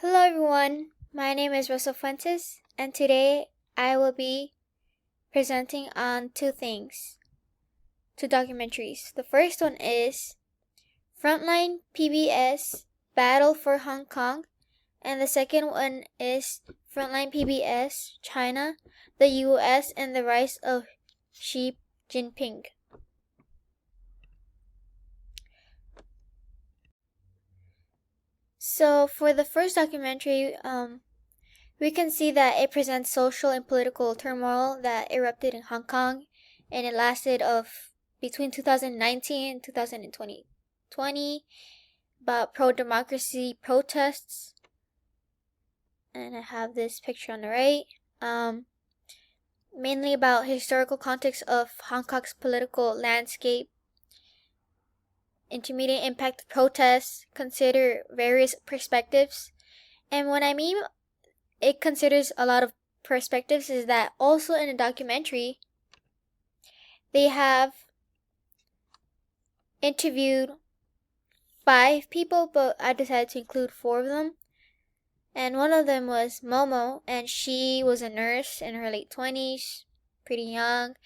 Hello everyone, my name is Russell Fuentes, and today I will be presenting on two documentaries. The first one is Frontline PBS Battle for Hong Kong, and the second one is Frontline PBS China, the US, and the Rise of Xi Jinping. So for the first documentary, we can see that it presents social and political turmoil that erupted in Hong Kong, and it lasted of between 2019 and 2020, about pro-democracy protests. And I have this picture on the right. Mainly about historical context of Hong Kong's political landscape, intermediate impact of protests, consider various perspectives. And when I mean it considers a lot of perspectives is that also in the documentary they have interviewed 5 people, but I decided to include 4 of them. And one of them was Momo, and she was a nurse in her late 20s, pretty young,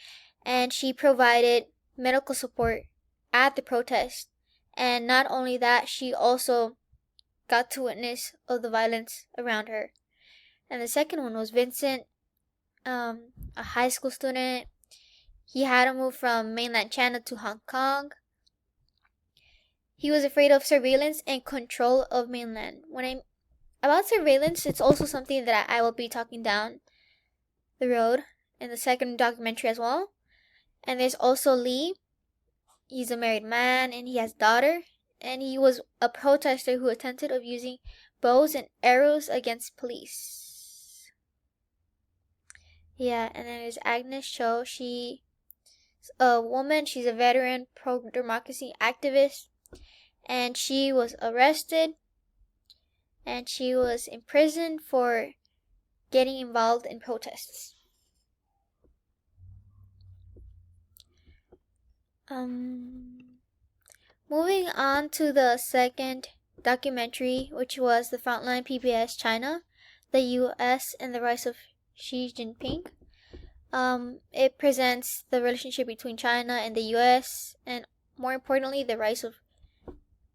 and she provided medical support at the protest. And not only that, she also got to witness of the violence around her. And the second one was Vincent, a high school student. He had to move from mainland China to Hong Kong. He was afraid of surveillance and control of mainland. About surveillance, it's also something that I will be talking down the road in the second documentary as well. And there's also Lee. He's a married man and he has a daughter. And he was a protester who attempted of using bows and arrows against police. Yeah, and then there's Agnes Cho. She's a woman. She's a veteran pro-democracy activist. And she was arrested. And she was imprisoned for getting involved in protests. Moving on to the second documentary, which was the Frontline PBS China, the US, and the Rise of Xi Jinping. It presents the relationship between China and the US, and more importantly, the rise of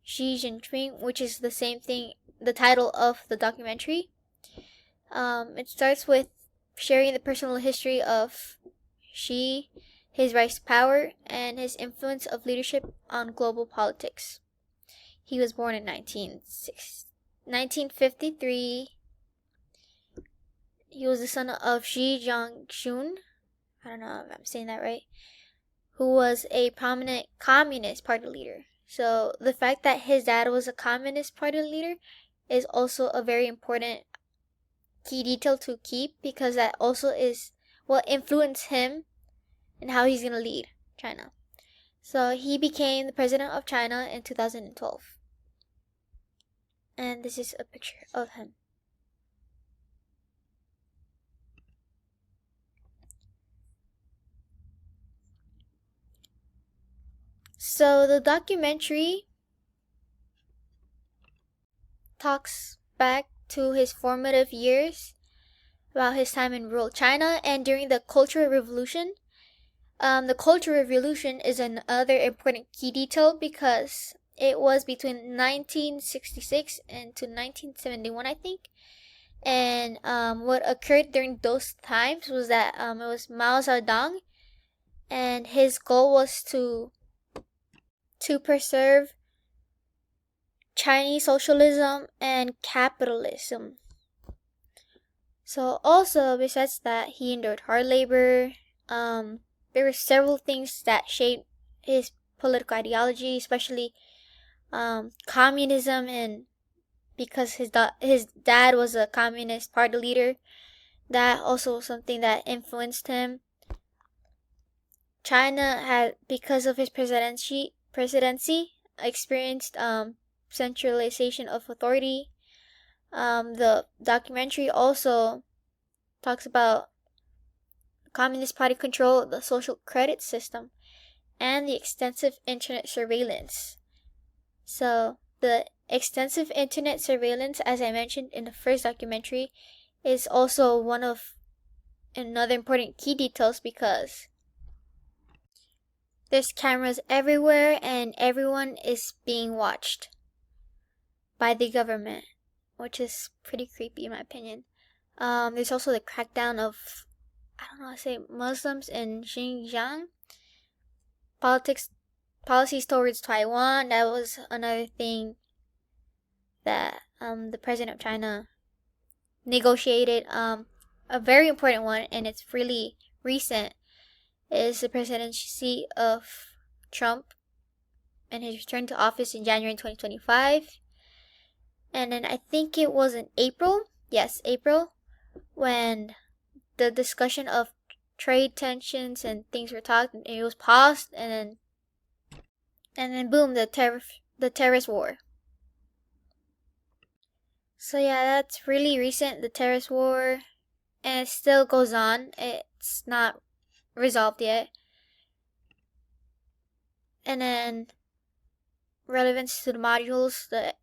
Xi Jinping, which is the same thing, the title of the documentary. It starts with sharing the personal history of Xi, his rise to power, and his influence of leadership on global politics. He was born in 1953. He was the son of Xi Jiangxun, I don't know if I'm saying that right, who was a prominent Communist Party leader. So the fact that his dad was a Communist Party leader is also a very important key detail to keep, because that also is what influenced him and how he's going to lead China. So he became the president of China in 2012. And this is a picture of him. So the documentary talks back to his formative years, about his time in rural China and during the Cultural Revolution. The Cultural Revolution is another important key detail because it was between 1966 and to 1971, I think. And what occurred during those times was that it was Mao Zedong, and his goal was to preserve Chinese socialism and capitalism. So also, besides that, he endured hard labor. There were several things that shaped his political ideology, especially communism, and because his dad was a Communist Party leader, that also was something that influenced him. China had, because of his presidency, experienced centralization of authority. The documentary also talks about Communist Party control, the social credit system, and the extensive internet surveillance. So the extensive internet surveillance, as I mentioned in the first documentary, is also one of another important key details because there's cameras everywhere and everyone is being watched by the government, which is pretty creepy in my opinion. There's also the crackdown of, I don't know how to say, Muslims in Xinjiang. Policies towards Taiwan, that was another thing that the president of China negotiated. A very important one, and it's really recent, is the presidency of Trump and his return to office in January 2025. And then I think it was in April, yes, April, when the discussion of trade tensions and things were talked, and it was paused, and then boom, the terrorist war. So yeah, that's really recent, the terrorist war, and it still goes on. It's not resolved yet. And then relevance to the modules, the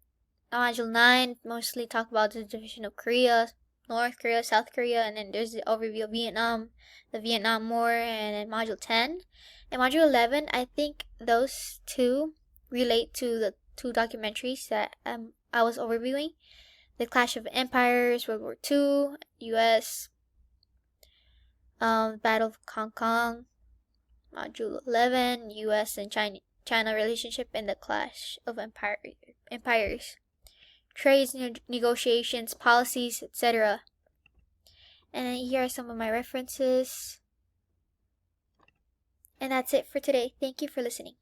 module 9 mostly talk about the division of Korea, North Korea, South Korea, and then there's the overview of Vietnam, the Vietnam War, and then module 10. And module 11, I think those two relate to the two documentaries that I was overviewing. The Clash of Empires, World War II, U.S., Battle of Hong Kong, module 11, U.S. and China relationship and the Clash of Empires, trades, negotiations, policies, etc. And here are some of my references. And that's it for today. Thank you for listening.